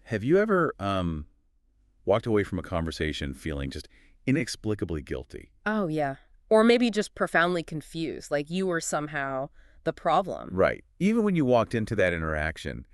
Have you ever walked away from a conversation feeling just inexplicably guilty? Oh, yeah. Or maybe just profoundly confused, like you were somehow the problem. Right. Even when you walked into that interaction,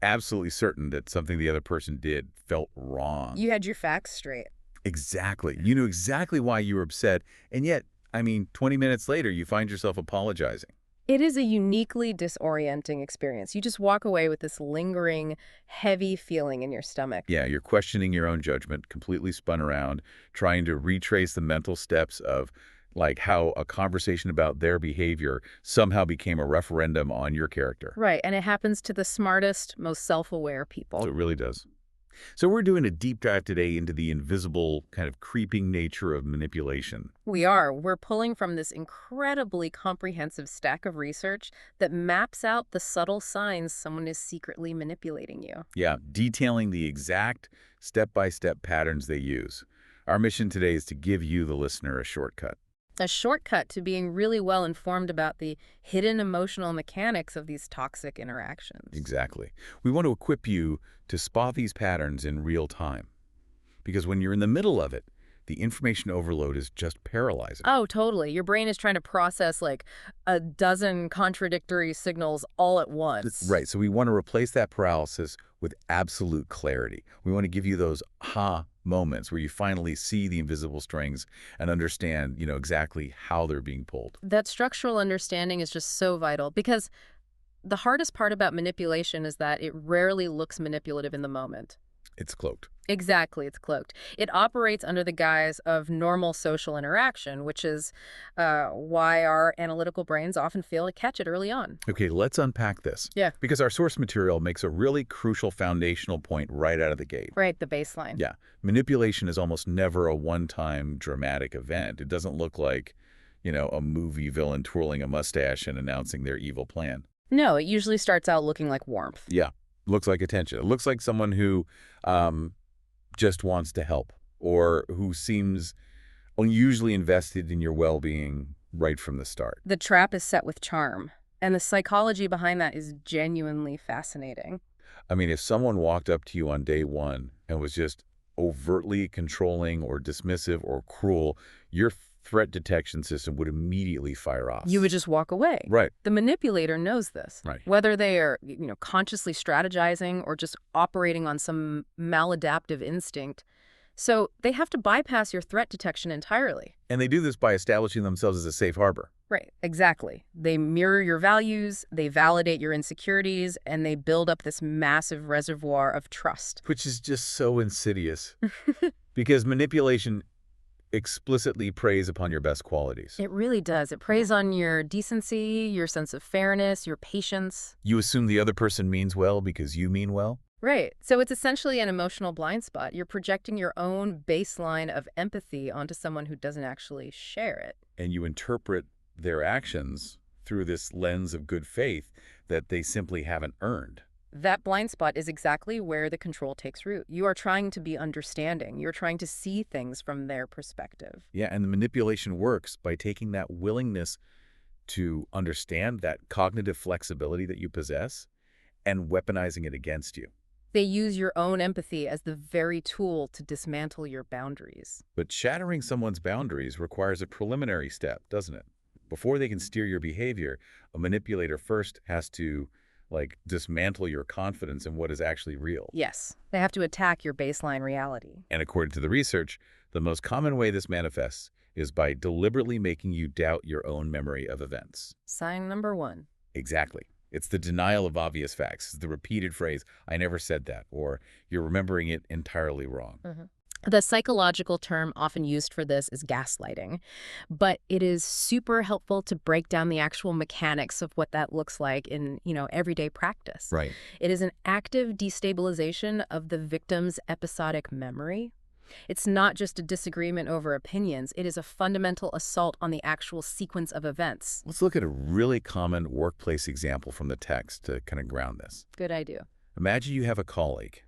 absolutely certain that something the other person did felt wrong. You had your facts straight. Exactly. You knew exactly why you were upset, and yet, 20 minutes later, you find yourself apologizing. It is a uniquely disorienting experience. You just walk away with this lingering, heavy feeling in your stomach. Yeah, you're questioning your own judgment, completely spun around, trying to retrace the mental steps of like how a conversation about their behavior somehow became a referendum on your character. Right, and it happens to the smartest, most self-aware So people. it really does. So we're doing a deep dive today into the invisible, kind of creeping nature of manipulation. We are. We're pulling from this incredibly comprehensive stack of research that maps out the subtle signs someone is secretly manipulating you. Yeah, detailing the exact step-by-step patterns they use. Our mission today is to give you, the listener, a shortcut. A shortcut to being really well informed about the hidden emotional mechanics of these toxic interactions. Exactly. We want to equip you to spot these patterns in real time. Because when you're in the middle of it, the information overload is just paralyzing. Oh, totally. Your brain is trying to process like a dozen contradictory signals all at once. Right, so we want to replace that paralysis with absolute clarity. We want to give you those aha moments where you finally see the invisible strings and understand, exactly how they're being pulled. That structural understanding is just so vital because the hardest part about manipulation is that it rarely looks manipulative in the moment. It's cloaked. Exactly, it's cloaked. It operates under the guise of normal social interaction, which is why our analytical brains often fail to catch it early on. Okay, let's unpack this. Yeah. Because our source material makes a really crucial foundational point right out of the gate. Right, the baseline. Yeah, manipulation is almost never a one-time dramatic event. It doesn't look like, a movie villain twirling a mustache and announcing their evil plan. No, it usually starts out looking like warmth. Yeah, looks like attention. It looks like someone who just wants to help or who seems unusually invested in your well-being right from the start. The trap is set with charm, and the psychology behind that is genuinely fascinating. If someone walked up to you on day one and was just overtly controlling or dismissive or cruel, your threat detection system would immediately fire off. You would just walk away. Right. The manipulator knows this. Right. Whether they are, consciously strategizing or just operating on some maladaptive instinct. So they have to bypass your threat detection entirely. And they do this by establishing themselves as a safe harbor. Right, exactly. They mirror your values, they validate your insecurities, and they build up this massive reservoir of trust. Which is just so insidious. Because manipulation explicitly preys upon your best qualities. It really does. It preys on your decency, your sense of fairness, your patience. You assume the other person means well because you mean well? Right. So it's essentially an emotional blind spot. You're projecting your own baseline of empathy onto someone who doesn't actually share it. And you interpret their actions through this lens of good faith that they simply haven't earned. That blind spot is exactly where the control takes root. You are trying to be understanding. You're trying to see things from their perspective. Yeah, and the manipulation works by taking that willingness to understand, that cognitive flexibility that you possess, and weaponizing it against you. They use your own empathy as the very tool to dismantle your boundaries. But shattering someone's boundaries requires a preliminary step, doesn't it? Before they can steer your behavior, a manipulator first has to dismantle your confidence in what is actually real. Yes, they have to attack your baseline reality. And according to the research, the most common way this manifests is by deliberately making you doubt your own memory of events. Sign number one. Exactly. It's the denial of obvious facts. It's the repeated phrase, "I never said that," or "You're remembering it entirely wrong." The psychological term often used for this is gaslighting, but it is super helpful to break down the actual mechanics of what that looks like in, everyday practice. Right. It is an active destabilization of the victim's episodic memory. It's not just a disagreement over opinions. It is a fundamental assault on the actual sequence of events. Let's look at a really common workplace example from the text to kind of ground this. Good idea. Imagine you have a colleague,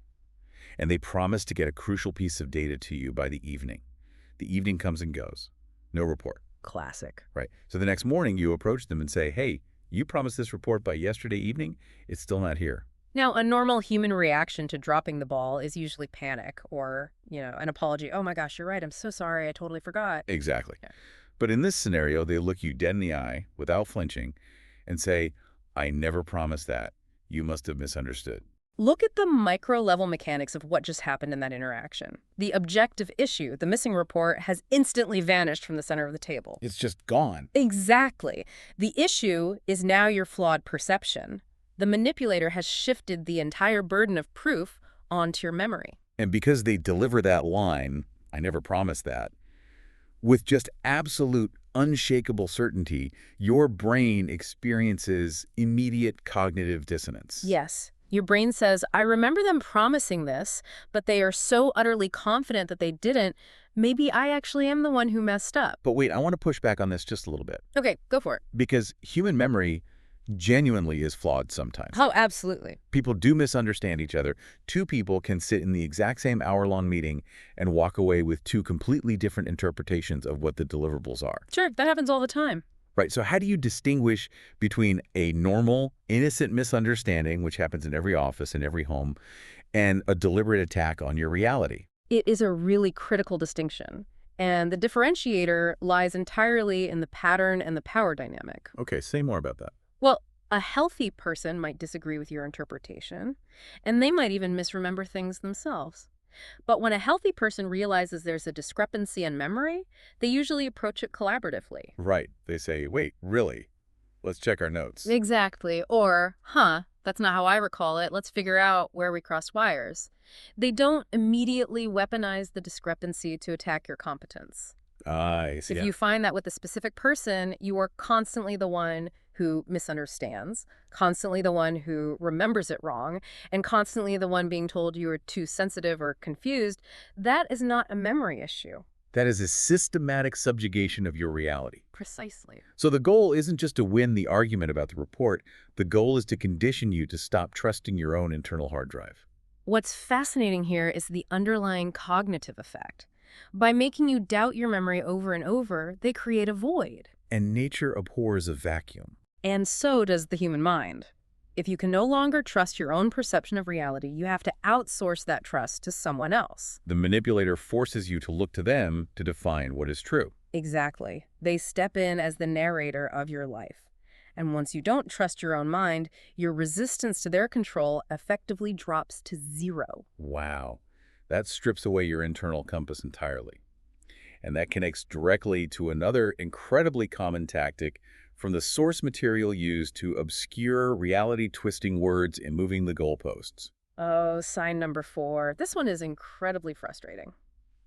and they promise to get a crucial piece of data to you by the evening. The evening comes and goes. No report. Classic. Right. So the next morning, you approach them and say, "Hey, you promised this report by yesterday evening. It's still not here." Now, a normal human reaction to dropping the ball is usually panic or, an apology. Oh my gosh, you're right. I'm so sorry. I totally forgot. Exactly. Yeah. But in this scenario, they look you dead in the eye without flinching and say, I never promised that. You must have misunderstood. Look at the micro-level mechanics of what just happened in that interaction. The objective issue, the missing report, has instantly vanished from the center of the table. It's just gone. Exactly. The issue is now your flawed perception. The manipulator has shifted the entire burden of proof onto your memory. And because they deliver that line, I never promised that, with just absolute, unshakable certainty, your brain experiences immediate cognitive dissonance. Yes. Your brain says, I remember them promising this, but they are so utterly confident that they didn't. Maybe I actually am the one who messed up. But wait, I want to push back on this just a little bit. Okay, go for it. Because human memory genuinely is flawed sometimes. Oh, absolutely. People do misunderstand each other. Two people can sit in the exact same hour-long meeting and walk away with two completely different interpretations of what the deliverables are. Sure, that happens all the time. Right, so how do you distinguish between a normal, innocent misunderstanding, which happens in every office and every home, and a deliberate attack on your reality? It is a really critical distinction. And the differentiator lies entirely in the pattern and the power dynamic. Okay, say more about that. Well, a healthy person might disagree with your interpretation, and they might even misremember things themselves. But when a healthy person realizes there's a discrepancy in memory, they usually approach it collaboratively. Right, they say, wait, really? Let's check our notes. Exactly. Or, that's not how I recall it. Let's figure out where we crossed wires. They don't immediately weaponize the discrepancy to attack your competence. I see. If you find that with a specific person, you are constantly the one who misunderstands, constantly the one who remembers it wrong, and constantly the one being told you are too sensitive or confused, that is not a memory issue. That is a systematic subjugation of your reality. Precisely. So the goal isn't just to win the argument about the report. The goal is to condition you to stop trusting your own internal hard drive. What's fascinating here is the underlying cognitive effect. By making you doubt your memory over and over, they create a void. And nature abhors a vacuum. And so does the human mind. If you can no longer trust your own perception of reality, you have to outsource that trust to someone else. The manipulator forces you to look to them to define what is true. Exactly. They step in as the narrator of your life. And once you don't trust your own mind, your resistance to their control effectively drops to zero. Wow. That strips away your internal compass entirely. And that connects directly to another incredibly common tactic from the source material used to obscure reality-twisting words and moving the goalposts. Oh, sign number 4. This one is incredibly frustrating.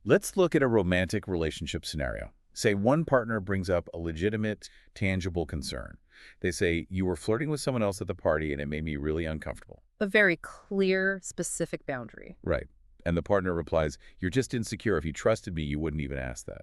Let's look at a romantic relationship scenario. Say one partner brings up a legitimate, tangible concern. They say, you were flirting with someone else at the party and it made me really uncomfortable. A very clear, specific boundary. Right. And the partner replies, you're just insecure. If you trusted me, you wouldn't even ask that.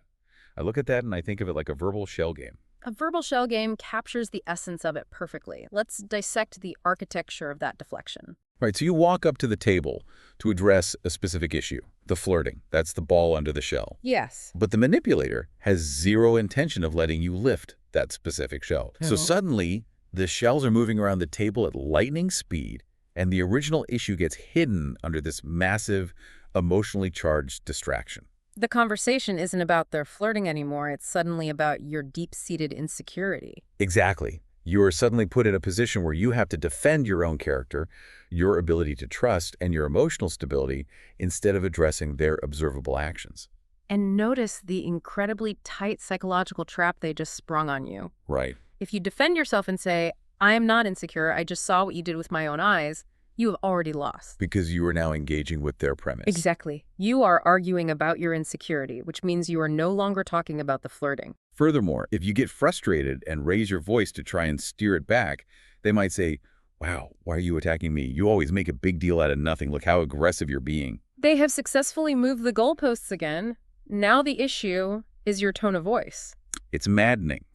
I look at that and I think of it like a verbal shell game. A verbal shell game captures the essence of it perfectly. Let's dissect the architecture of that deflection. Right, so you walk up to the table to address a specific issue, the flirting. That's the ball under the shell. Yes. But the manipulator has zero intention of letting you lift that specific shell. So suddenly, the shells are moving around the table at lightning speed, and the original issue gets hidden under this massive, emotionally charged distraction. The conversation isn't about their flirting anymore. It's suddenly about your deep-seated insecurity. Exactly. You are suddenly put in a position where you have to defend your own character, your ability to trust, and your emotional stability instead of addressing their observable actions. And notice the incredibly tight psychological trap they just sprung on you. Right. If you defend yourself and say, I am not insecure, I just saw what you did with my own eyes, you have already lost. Because you are now engaging with their premise. Exactly. You are arguing about your insecurity, which means you are no longer talking about the flirting. Furthermore, if you get frustrated and raise your voice to try and steer it back, they might say, wow, why are you attacking me? You always make a big deal out of nothing. Look how aggressive you're being. They have successfully moved the goalposts again. Now the issue is your tone of voice. It's maddening.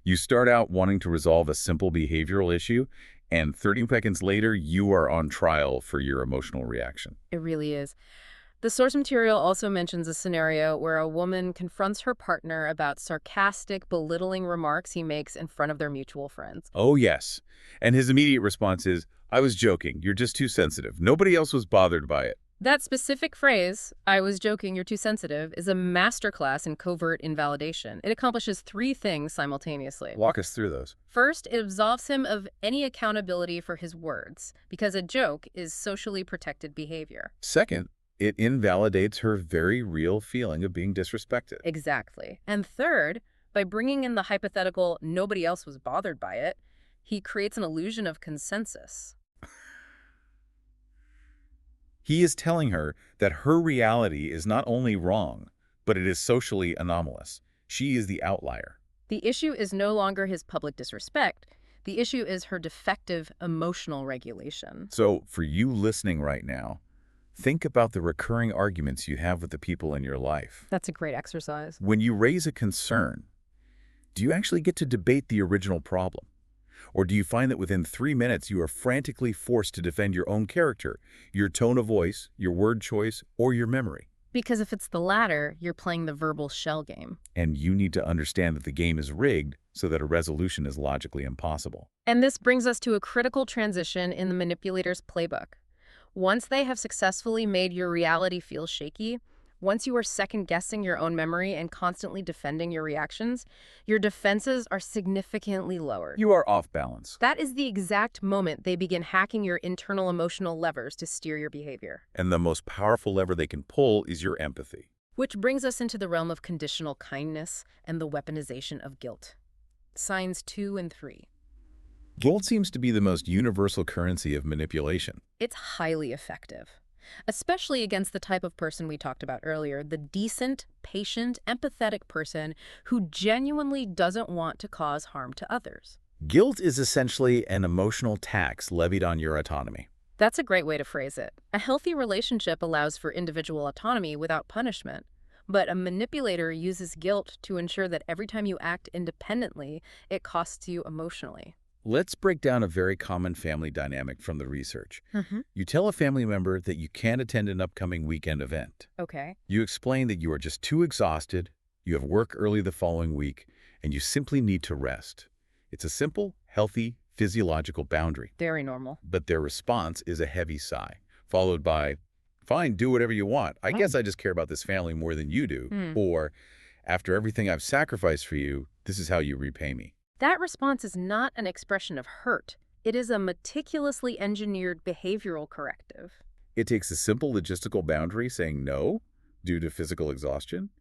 You start out wanting to resolve a simple behavioral issue, and 30 seconds later, you are on trial for your emotional reaction. It really is. The source material also mentions a scenario where a woman confronts her partner about sarcastic, belittling remarks he makes in front of their mutual friends. Oh, yes. And his immediate response is, I was joking. You're just too sensitive. Nobody else was bothered by it. That specific phrase, "I was joking, you're too sensitive," is a masterclass in covert invalidation. It accomplishes three things simultaneously. Walk us through those. First, it absolves him of any accountability for his words, because a joke is socially protected behavior. Second, it invalidates her very real feeling of being disrespected. Exactly. And third, by bringing in the hypothetical "nobody else was bothered by it," he creates an illusion of consensus. He is telling her that her reality is not only wrong, but it is socially anomalous. She is the outlier. The issue is no longer his public disrespect. The issue is her defective emotional regulation. So, for you listening right now, think about the recurring arguments you have with the people in your life. That's a great exercise. When you raise a concern, do you actually get to debate the original problem? Or do you find that within 3 minutes you are frantically forced to defend your own character, your tone of voice, your word choice, or your memory? Because if it's the latter, you're playing the verbal shell game. And you need to understand that the game is rigged so that a resolution is logically impossible. And this brings us to a critical transition in the manipulator's playbook. Once they have successfully made your reality feel shaky, once you are second-guessing your own memory and constantly defending your reactions, your defenses are significantly lowered. You are off balance. That is the exact moment they begin hacking your internal emotional levers to steer your behavior. And the most powerful lever they can pull is your empathy. Which brings us into the realm of conditional kindness and the weaponization of guilt. Signs 2 and 3. Guilt seems to be the most universal currency of manipulation. It's highly effective, especially against the type of person we talked about earlier, the decent, patient, empathetic person who genuinely doesn't want to cause harm to others. Guilt is essentially an emotional tax levied on your autonomy. That's a great way to phrase it. A healthy relationship allows for individual autonomy without punishment. But a manipulator uses guilt to ensure that every time you act independently, it costs you emotionally. Let's break down a very common family dynamic from the research. Mm-hmm. You tell a family member that you can't attend an upcoming weekend event. Okay. You explain that you are just too exhausted, you have work early the following week, and you simply need to rest. It's a simple, healthy, physiological boundary. Very normal. But their response is a heavy sigh, followed by, fine, do whatever you want. I guess I just care about this family more than you do. Or, after everything I've sacrificed for you, this is how you repay me. That response is not an expression of hurt. It is a meticulously engineered behavioral corrective. It takes a simple logistical boundary saying no due to physical exhaustion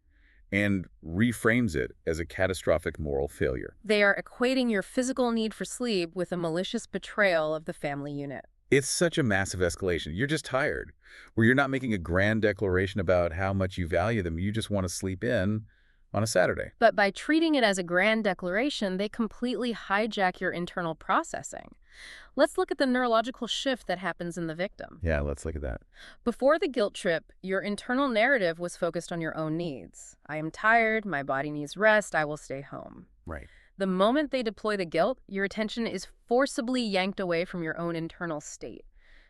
and reframes it as a catastrophic moral failure. They are equating your physical need for sleep with a malicious betrayal of the family unit. It's such a massive escalation. You're just tired, where you're not making a grand declaration about how much you value them. You just want to sleep in on a Saturday. But by treating it as a grand declaration, they completely hijack your internal processing. Let's look at the neurological shift that happens in the victim. Yeah, let's look at that. Before the guilt trip, your internal narrative was focused on your own needs. I am tired, my body needs rest, I will stay home. Right. The moment they deploy the guilt, your attention is forcibly yanked away from your own internal state.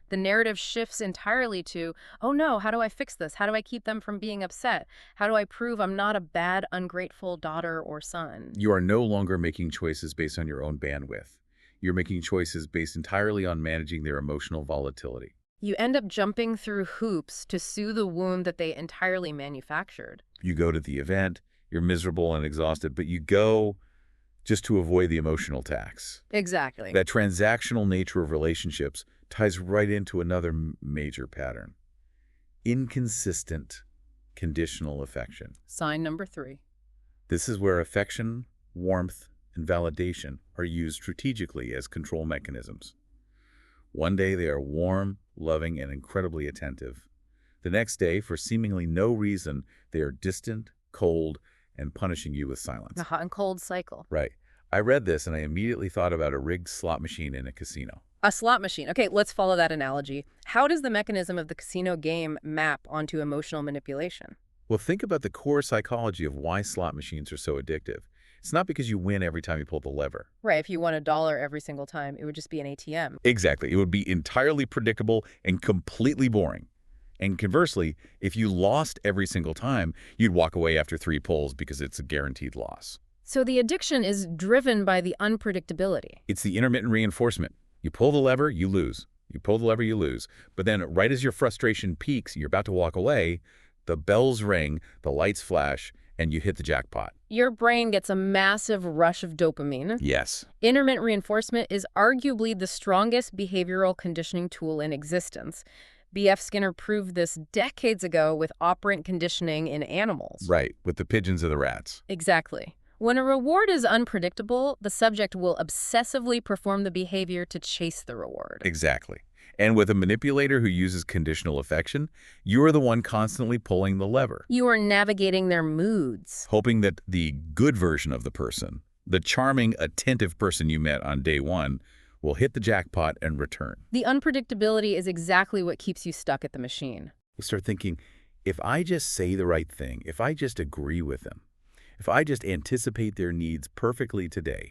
The narrative shifts entirely to, oh no, how do I fix this? How do I keep them from being upset? How do I prove I'm not a bad, ungrateful daughter or son? You are no longer making choices based on your own bandwidth. You're making choices based entirely on managing their emotional volatility. You end up jumping through hoops to soothe the wound that they entirely manufactured. You go to the event, you're miserable and exhausted, but you go just to avoid the emotional tax. Exactly. That transactional nature of relationships ties right into another major pattern. Inconsistent, conditional affection. Sign number 3. This is where affection, warmth, and validation are used strategically as control mechanisms. One day they are warm, loving, and incredibly attentive. The next day, for seemingly no reason, they are distant, cold, and punishing you with silence. The hot and cold cycle. Right. I read this and I immediately thought about a rigged slot machine in a casino. A slot machine. Okay, let's follow that analogy. How does the mechanism of the casino game map onto emotional manipulation? Well, think about the core psychology of why slot machines are so addictive. It's not because you win every time you pull the lever. Right, if you won $1 every single time, it would just be an ATM. Exactly. It would be entirely predictable and completely boring. And conversely, if you lost every single time, you'd walk away after 3 pulls because it's a guaranteed loss. So the addiction is driven by the unpredictability. It's the intermittent reinforcement. You pull the lever, you lose. You pull the lever, you lose. But then right as your frustration peaks, you're about to walk away, the bells ring, the lights flash, and you hit the jackpot. Your brain gets a massive rush of dopamine. Yes. Intermittent reinforcement is arguably the strongest behavioral conditioning tool in existence. B.F. Skinner proved this decades ago with operant conditioning in animals. Right, with the pigeons or the rats. Exactly. When a reward is unpredictable, the subject will obsessively perform the behavior to chase the reward. Exactly. And with a manipulator who uses conditional affection, you're the one constantly pulling the lever. You are navigating their moods. Hoping that the good version of the person, the charming, attentive person you met on day one, will hit the jackpot and return. The unpredictability is exactly what keeps you stuck at the machine. You start thinking, if I just say the right thing, if I just agree with them, if I just anticipate their needs perfectly today,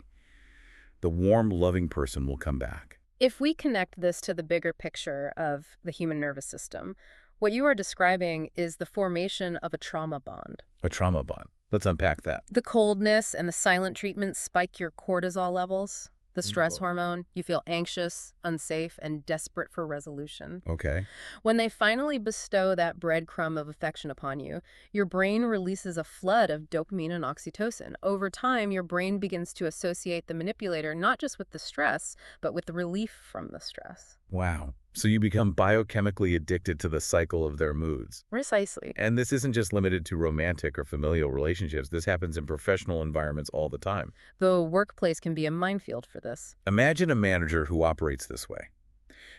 the warm, loving person will come back. If we connect this to the bigger picture of the human nervous system, what you are describing is the formation of a trauma bond. A trauma bond. Let's unpack that. The coldness and the silent treatment spike your cortisol levels, the stress hormone. You feel anxious, unsafe, and desperate for resolution. Okay. When they finally bestow that breadcrumb of affection upon you, your brain releases a flood of dopamine and oxytocin. Over time, your brain begins to associate the manipulator not just with the stress, but with the relief from the stress. Wow. So you become biochemically addicted to the cycle of their moods. Precisely. And this isn't just limited to romantic or familial relationships. This happens in professional environments all the time. The workplace can be a minefield for this. Imagine a manager who operates this way.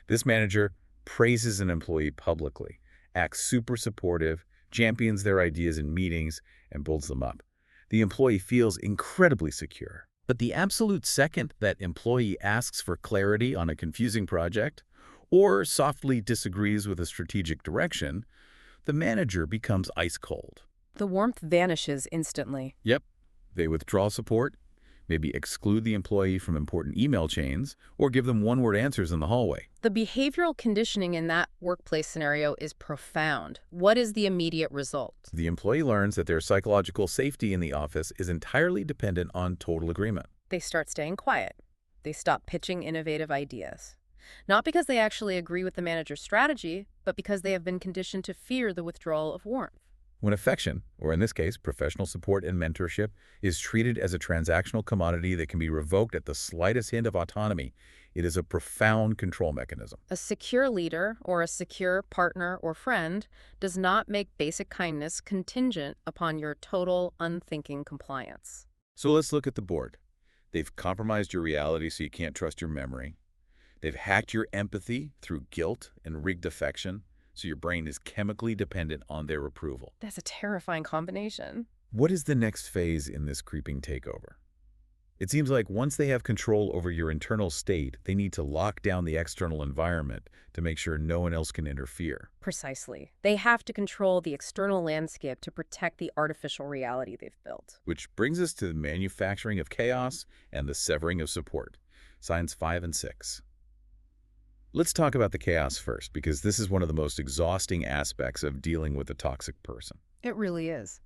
This manager praises an employee publicly, acts super supportive, champions their ideas in meetings, and builds them up. The employee feels incredibly secure. But the absolute second that employee asks for clarity on a confusing project, or softly disagrees with a strategic direction, the manager becomes ice cold. The warmth vanishes instantly. Yep. They withdraw support, maybe exclude the employee from important email chains, or give them one-word answers in the hallway. The behavioral conditioning in that workplace scenario is profound. What is the immediate result? The employee learns that their psychological safety in the office is entirely dependent on total agreement. They start staying quiet. They stop pitching innovative ideas. Not because they actually agree with the manager's strategy, but because they have been conditioned to fear the withdrawal of warmth. When affection, or in this case, professional support and mentorship, is treated as a transactional commodity that can be revoked at the slightest hint of autonomy, it is a profound control mechanism. A secure leader or a secure partner or friend does not make basic kindness contingent upon your total unthinking compliance. So let's look at the board. They've compromised your reality so you can't trust your memory. They've hacked your empathy through guilt and rigged affection, so your brain is chemically dependent on their approval. That's a terrifying combination. What is the next phase in this creeping takeover? It seems like once they have control over your internal state, they need to lock down the external environment to make sure no one else can interfere. Precisely. They have to control the external landscape to protect the artificial reality they've built. Which brings us to the manufacturing of chaos and the severing of support. Signs 5 and 6. Let's talk about the chaos first, because this is one of the most exhausting aspects of dealing with a toxic person. It really is.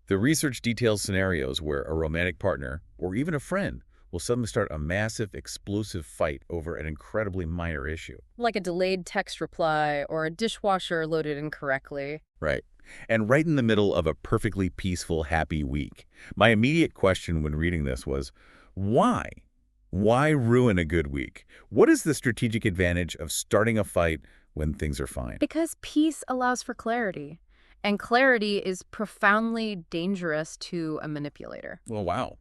The research details scenarios where a romantic partner, or even a friend, will suddenly start a massive, explosive fight over an incredibly minor issue. Like a delayed text reply or a dishwasher loaded incorrectly. Right. And right in the middle of a perfectly peaceful, happy week. My immediate question when reading this was, why? Why ruin a good week? What is the strategic advantage of starting a fight when things are fine? Because peace allows for clarity. And clarity is profoundly dangerous to a manipulator. Well, wow.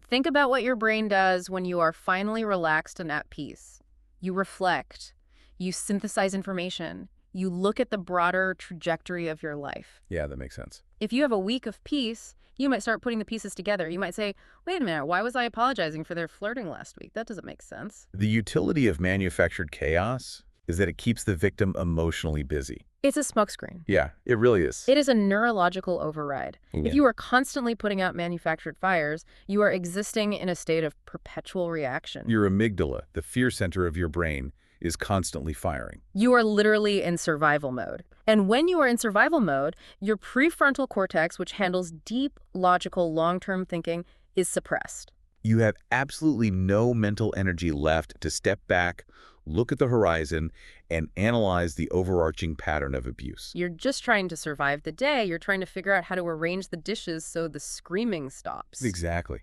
Think about what your brain does when you are finally relaxed and at peace. You reflect. You synthesize information. You look at the broader trajectory of your life. Yeah, that makes sense. If you have a week of peace, you might start putting the pieces together. You might say, wait a minute, why was I apologizing for their flirting last week? That doesn't make sense. The utility of manufactured chaos is that it keeps the victim emotionally busy. It's a smokescreen. Yeah, it really is. It is a neurological override. Yeah. If you are constantly putting out manufactured fires, you are existing in a state of perpetual reaction. Your amygdala, the fear center of your brain, is constantly firing. You are literally in survival mode. And when you are in survival mode, your prefrontal cortex, which handles deep, logical, long-term thinking, is suppressed. You have absolutely no mental energy left to step back, look at the horizon, and analyze the overarching pattern of abuse. You're just trying to survive the day. You're trying to figure out how to arrange the dishes so the screaming stops. Exactly.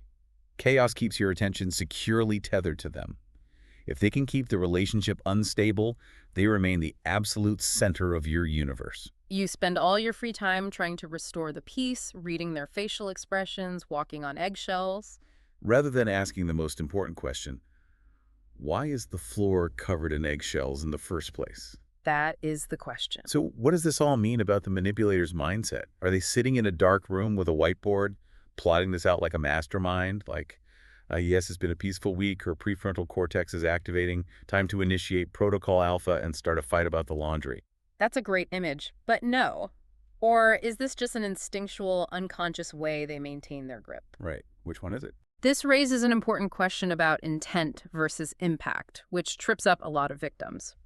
Chaos keeps your attention securely tethered to them. If they can keep the relationship unstable, they remain the absolute center of your universe. You spend all your free time trying to restore the peace, reading their facial expressions, walking on eggshells. Rather than asking the most important question, why is the floor covered in eggshells in the first place? That is the question. So what does this all mean about the manipulator's mindset? Are they sitting in a dark room with a whiteboard, plotting this out like a mastermind? Like, yes, it's been a peaceful week, or prefrontal cortex is activating, time to initiate protocol alpha and start a fight about the laundry. That's a great image, but no. Or is this just an instinctual, unconscious way they maintain their grip? Right. Which one is it? This raises an important question about intent versus impact, which trips up a lot of victims.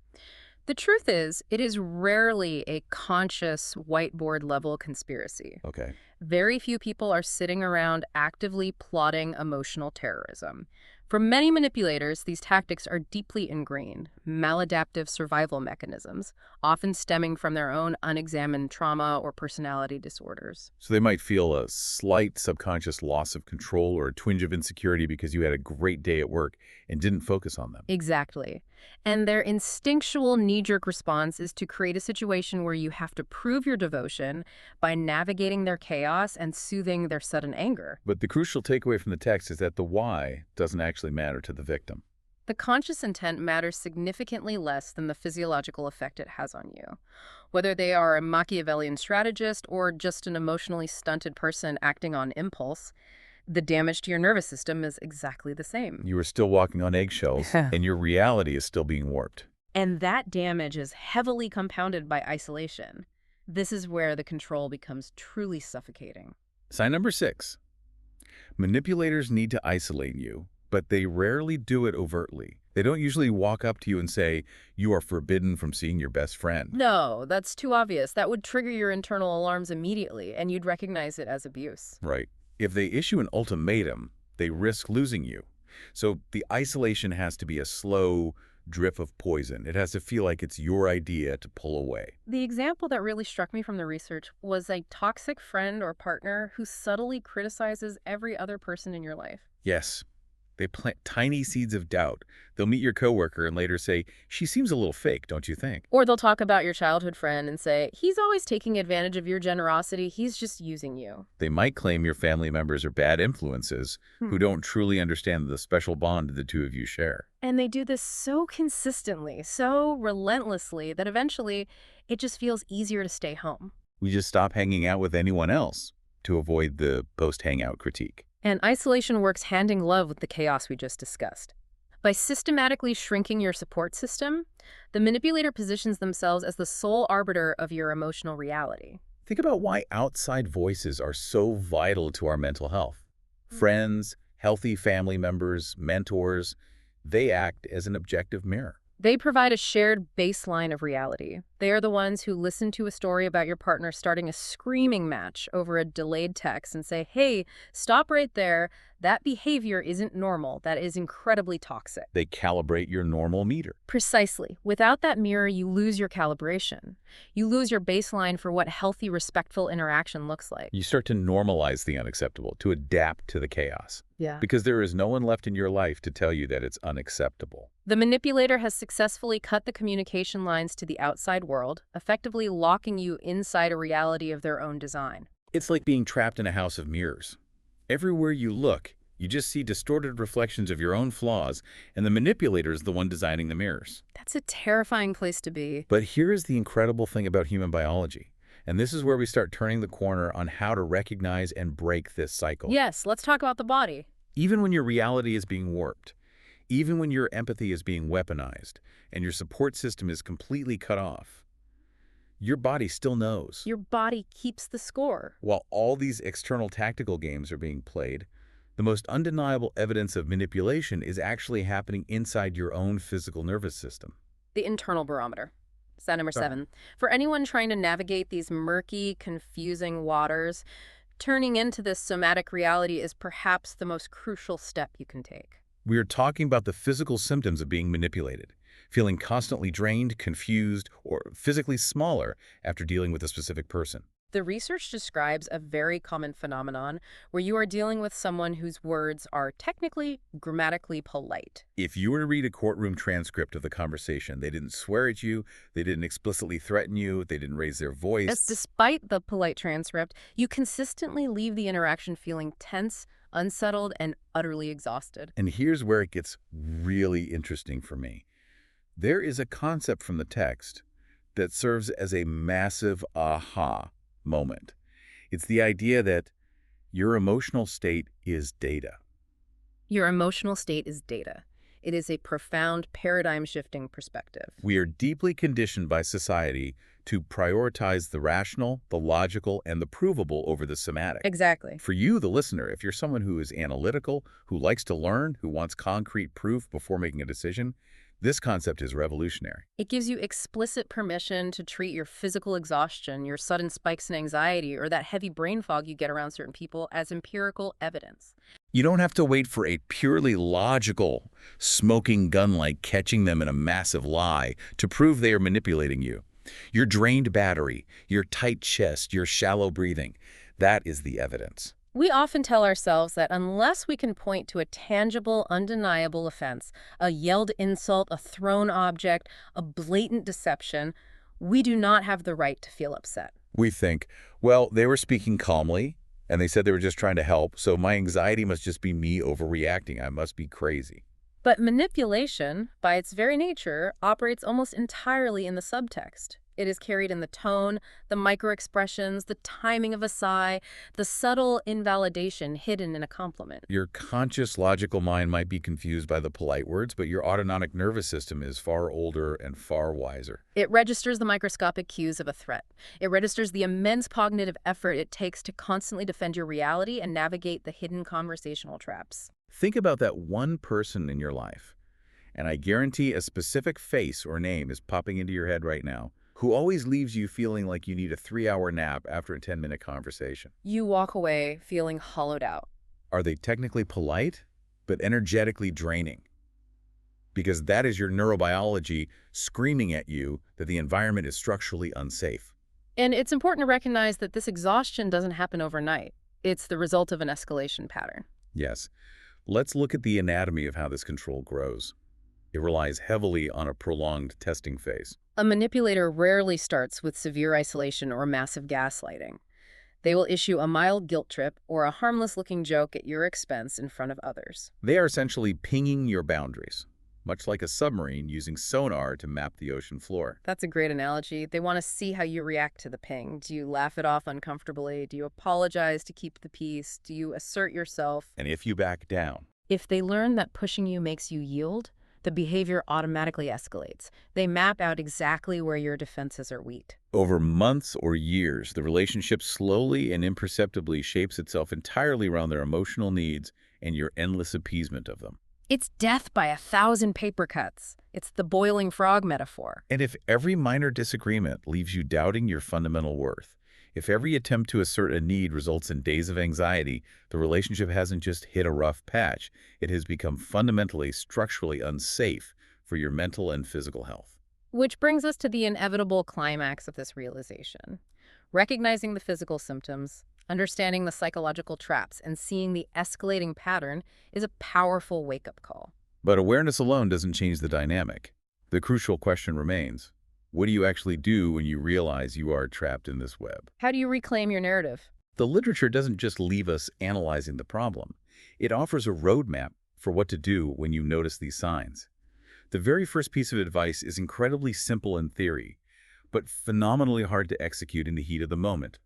The truth is, it is rarely a conscious, whiteboard-level conspiracy. Okay. Very few people are sitting around actively plotting emotional terrorism. For many manipulators, these tactics are deeply ingrained, maladaptive survival mechanisms, often stemming from their own unexamined trauma or personality disorders. So they might feel a slight subconscious loss of control or a twinge of insecurity because you had a great day at work and didn't focus on them. Exactly. And their instinctual knee-jerk response is to create a situation where you have to prove your devotion by navigating their chaos and soothing their sudden anger. But the crucial takeaway from the text is that the why doesn't actually matter to the victim. The conscious intent matters significantly less than the physiological effect it has on you. Whether they are a Machiavellian strategist or just an emotionally stunted person acting on impulse, the damage to your nervous system is exactly the same. You are still walking on eggshells, and your reality is still being warped. And that damage is heavily compounded by isolation. This is where the control becomes truly suffocating. Sign number 6. Manipulators need to isolate you, but they rarely do it overtly. They don't usually walk up to you and say, you are forbidden from seeing your best friend. No, that's too obvious. That would trigger your internal alarms immediately, and you'd recognize it as abuse. Right. If they issue an ultimatum, they risk losing you. So the isolation has to be a slow drip of poison. It has to feel like it's your idea to pull away. The example that really struck me from the research was a toxic friend or partner who subtly criticizes every other person in your life. Yes. They plant tiny seeds of doubt. They'll meet your coworker and later say, she seems a little fake, don't you think? Or they'll talk about your childhood friend and say, he's always taking advantage of your generosity, he's just using you. They might claim your family members are bad influences who don't truly understand the special bond the two of you share. And they do this so consistently, so relentlessly, that eventually it just feels easier to stay home. We just stop hanging out with anyone else to avoid the post-hangout critique. And isolation works hand in glove with the chaos we just discussed. By systematically shrinking your support system, the manipulator positions themselves as the sole arbiter of your emotional reality. Think about why outside voices are so vital to our mental health. Friends, healthy family members, mentors, they act as an objective mirror. They provide a shared baseline of reality. They are the ones who listen to a story about your partner starting a screaming match over a delayed text and say, hey, stop right there. That behavior isn't normal. That is incredibly toxic. They calibrate your normal meter. Precisely. Without that mirror, you lose your calibration. You lose your baseline for what healthy, respectful interaction looks like. You start to normalize the unacceptable, to adapt to the chaos. Yeah. Because there is no one left in your life to tell you that it's unacceptable. The manipulator has successfully cut the communication lines to the outside world, effectively locking you inside a reality of their own design. It's like being trapped in a house of mirrors. Everywhere you look, you just see distorted reflections of your own flaws, and the manipulator is the one designing the mirrors. That's a terrifying place to be. But here is the incredible thing about human biology. And this is where we start turning the corner on how to recognize and break this cycle. Yes, let's talk about the body. Even when your reality is being warped, even when your empathy is being weaponized, and your support system is completely cut off, your body still knows. Your body keeps the score. While all these external tactical games are being played, the most undeniable evidence of manipulation is actually happening inside your own physical nervous system. The internal barometer. Stat number Sorry. 7. For anyone trying to navigate these murky, confusing waters, turning into this somatic reality is perhaps the most crucial step you can take. We are talking about the physical symptoms of being manipulated, feeling constantly drained, confused, or physically smaller after dealing with a specific person. The research describes a very common phenomenon where you are dealing with someone whose words are technically grammatically polite. If you were to read a courtroom transcript of the conversation, they didn't swear at you, they didn't explicitly threaten you, they didn't raise their As voice. despite the polite transcript, you consistently leave the interaction feeling tense, unsettled, and utterly exhausted. And here's where it gets really interesting for me. There is a concept from the text that serves as a massive aha moment. It's the idea that your emotional state is data. Your emotional state is data. It is a profound paradigm-shifting perspective. We are deeply conditioned by society to prioritize the rational, the logical, and the provable over the somatic. Exactly. For you, the listener, if you're someone who is analytical, who likes to learn, who wants concrete proof before making a decision, this concept is revolutionary. It gives you explicit permission to treat your physical exhaustion, your sudden spikes in anxiety, or that heavy brain fog you get around certain people as empirical evidence. You don't have to wait for a purely logical, smoking gun like catching them in a massive lie to prove they are manipulating you. Your drained battery, your tight chest, your shallow breathing, that is the evidence. We often tell ourselves that unless we can point to a tangible, undeniable offense, a yelled insult, a thrown object, a blatant deception, we do not have the right to feel upset. We think, well, they were speaking calmly, and they said they were just trying to help, so my anxiety must just be me overreacting. I must be crazy. But manipulation, by its very nature, operates almost entirely in the subtext. It is carried in the tone, the microexpressions, the timing of a sigh, the subtle invalidation hidden in a compliment. Your conscious, logical mind might be confused by the polite words, but your autonomic nervous system is far older and far wiser. It registers the microscopic cues of a threat. It registers the immense cognitive effort it takes to constantly defend your reality and navigate the hidden conversational traps. Think about that one person in your life, and I guarantee a specific face or name is popping into your head right now, who always leaves you feeling like you need a 3-hour nap after a 10-minute conversation. You walk away feeling hollowed out. Are they technically polite, but energetically draining? Because that is your neurobiology screaming at you that the environment is structurally unsafe. And it's important to recognize that this exhaustion doesn't happen overnight. It's the result of an escalation pattern. Yes. Let's look at the anatomy of how this control grows. It relies heavily on a prolonged testing phase. A manipulator rarely starts with severe isolation or massive gaslighting. They will issue a mild guilt trip or a harmless-looking joke at your expense in front of others. They are essentially pinging your boundaries, much like a submarine using sonar to map the ocean floor. That's a great analogy. They want to see how you react to the ping. Do you laugh it off uncomfortably? Do you apologize to keep the peace? Do you assert yourself? And if you back down, If they learn that pushing you makes you yield, the behavior automatically escalates. They map out exactly where your defenses are weak. over months or years, the relationship slowly and imperceptibly shapes itself entirely around their emotional needs and your endless appeasement of them. It's death by 1,000 paper cuts. It's the boiling frog metaphor. And if every minor disagreement leaves you doubting your fundamental worth, if every attempt to assert a need results in days of anxiety, the relationship hasn't just hit a rough patch. It has become fundamentally, structurally unsafe for your mental and physical health. Which brings us to the inevitable climax of this realization. Recognizing the physical symptoms, understanding the psychological traps, and seeing the escalating pattern is a powerful wake-up call. But awareness alone doesn't change the dynamic. The crucial question remains, what do you actually do when you realize you are trapped in this web? How do you reclaim your narrative? The literature doesn't just leave us analyzing the problem. It offers a roadmap for what to do when you notice these signs. The very first piece of advice is incredibly simple in theory, but phenomenally hard to execute in the heat of the moment.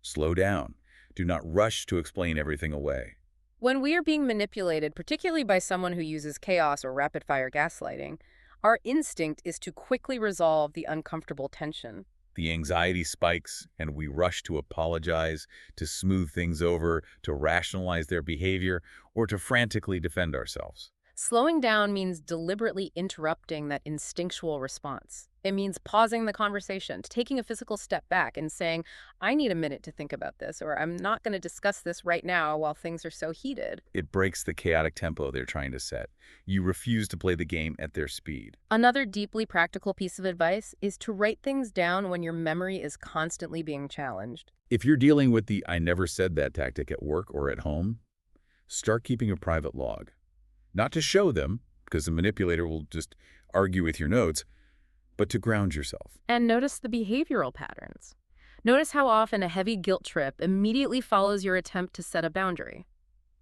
Slow down. Do not rush to explain everything away. When we are being manipulated, particularly by someone who uses chaos or rapid-fire gaslighting, our instinct is to quickly resolve the uncomfortable tension. The anxiety spikes, and we rush to apologize, to smooth things over, to rationalize their behavior, or to frantically defend ourselves. Slowing down means deliberately interrupting that instinctual response. It means pausing the conversation, taking a physical step back and saying, I need a minute to think about this, or I'm not going to discuss this right now while things are so heated. It breaks the chaotic tempo they're trying to set. You refuse to play the game at their speed. Another deeply practical piece of advice is to write things down when your memory is constantly being challenged. If you're dealing with the "I never said that" tactic at work or at home, start keeping a private log. Not to show them, because the manipulator will just argue with your notes, but to ground yourself. And notice the behavioral patterns. Notice how often a heavy guilt trip immediately follows your attempt to set a boundary.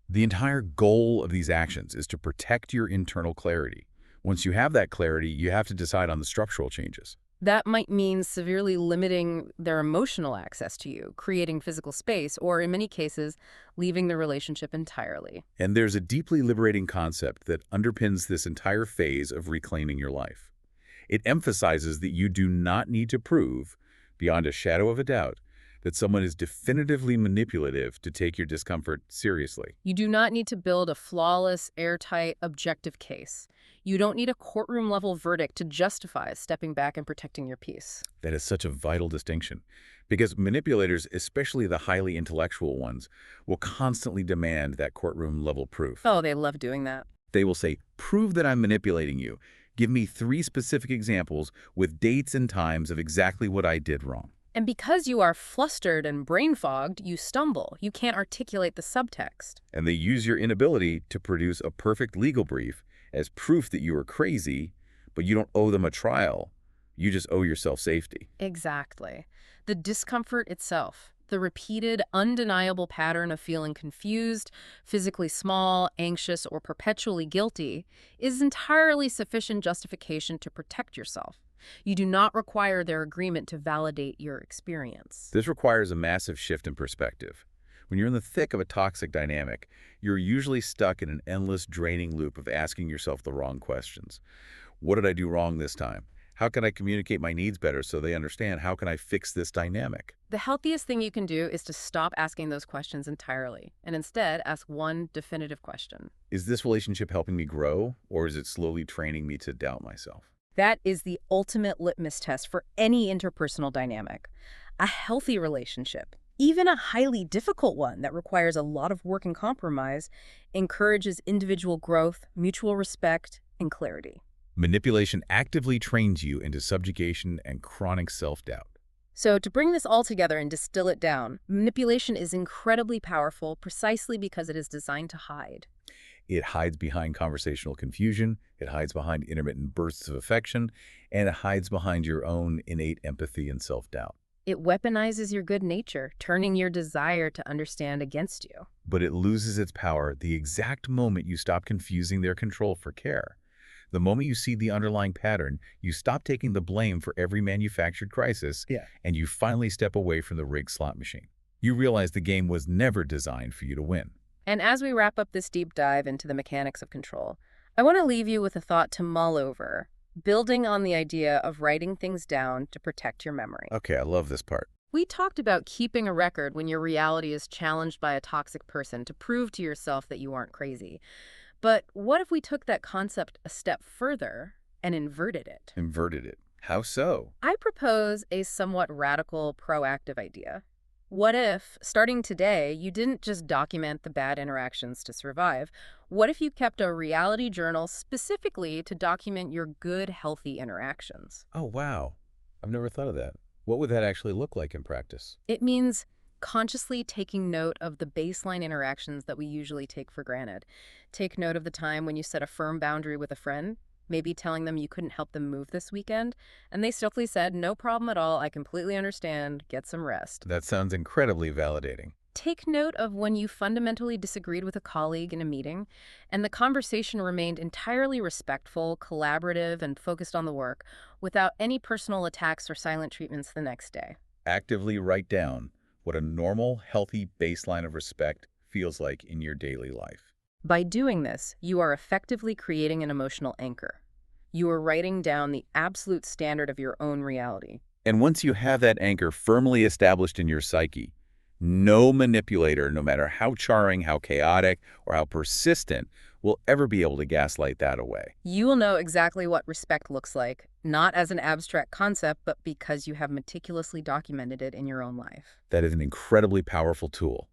The entire goal of these actions is to protect your internal clarity. Once you have that clarity, you have to decide on the structural changes. That might mean severely limiting their emotional access to you, creating physical space, or in many cases, leaving the relationship entirely. And there's a deeply liberating concept that underpins this entire phase of reclaiming your life. It emphasizes that you do not need to prove, beyond a shadow of a doubt, that someone is definitively manipulative to take your discomfort seriously. You do not need to build a flawless, airtight, objective case. You don't need a courtroom-level verdict to justify stepping back and protecting your peace. That is such a vital distinction, because manipulators, especially the highly intellectual ones, will constantly demand that courtroom-level proof. Oh, they love doing that. They will say, "Prove that I'm manipulating you. Give me 3 specific examples with dates and times of exactly what I did wrong." And because you are flustered and brain-fogged, you stumble. You can't articulate the subtext. And they use your inability to produce a perfect legal brief as proof that you are crazy, but you don't owe them a trial. You just owe yourself safety. Exactly. The discomfort itself, the repeated, undeniable pattern of feeling confused, physically small, anxious, or perpetually guilty, is entirely sufficient justification to protect yourself. You do not require their agreement to validate your experience. This requires a massive shift in perspective. When you're in the thick of a toxic dynamic, you're usually stuck in an endless, draining loop of asking yourself the wrong questions. What did I do wrong this time? How can I communicate my needs better so they understand? How can I fix this dynamic? The healthiest thing you can do is to stop asking those questions entirely and instead ask one definitive question. Is this relationship helping me grow, or is it slowly training me to doubt myself? That is the ultimate litmus test for any interpersonal dynamic. A healthy relationship, even a highly difficult one that requires a lot of work and compromise, encourages individual growth, mutual respect, and clarity. Manipulation actively trains you into subjugation and chronic self-doubt. So to bring this all together and distill it down, manipulation is incredibly powerful precisely because it is designed to hide. It hides behind conversational confusion, it hides behind intermittent bursts of affection, and it hides behind your own innate empathy and self-doubt. It weaponizes your good nature, turning your desire to understand against you. But it loses its power the exact moment you stop confusing their control for care. The moment you see the underlying pattern, you stop taking the blame for every manufactured crisis, and you finally step away from the rigged slot machine. You realize the game was never designed for you to win. And as we wrap up this deep dive into the mechanics of control, I want to leave you with a thought to mull over, building on the idea of writing things down to protect your memory. Okay, I love this part. We talked about keeping a record when your reality is challenged by a toxic person to prove to yourself that you aren't crazy. But what if we took that concept a step further and inverted it? Inverted it. How so? I propose a somewhat radical, proactive idea. What if, starting today, you didn't just document the bad interactions to survive? What if you kept a reality journal specifically to document your good, healthy interactions? Oh, wow. I've never thought of that. What would that actually look like in practice? It means consciously taking note of the baseline interactions that we usually take for granted. Take note of the time when you set a firm boundary with a friend, maybe telling them you couldn't help them move this weekend, and they stiffly said, "No problem at all, I completely understand, get some rest." That sounds incredibly validating. Take note of when you fundamentally disagreed with a colleague in a meeting, and the conversation remained entirely respectful, collaborative, and focused on the work, without any personal attacks or silent treatments the next day. Actively write down what a normal, healthy baseline of respect feels like in your daily life. By doing this, you are effectively creating an emotional anchor. You are writing down the absolute standard of your own reality. And once you have that anchor firmly established in your psyche, no manipulator, no matter how charming, how chaotic, or how persistent, will ever be able to gaslight that away. You will know exactly what respect looks like, not as an abstract concept, but because you have meticulously documented it in your own life. That is an incredibly powerful tool.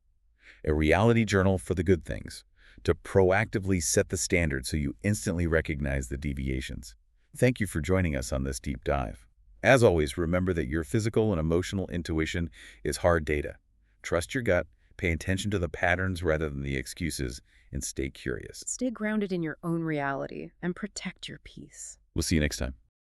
A reality journal for the good things, to proactively set the standard so you instantly recognize the deviations. Thank you for joining us on this deep dive. As always, remember that your physical and emotional intuition is hard data. Trust your gut, pay attention to the patterns rather than the excuses, and stay curious. Stay grounded in your own reality and protect your peace. We'll see you next time.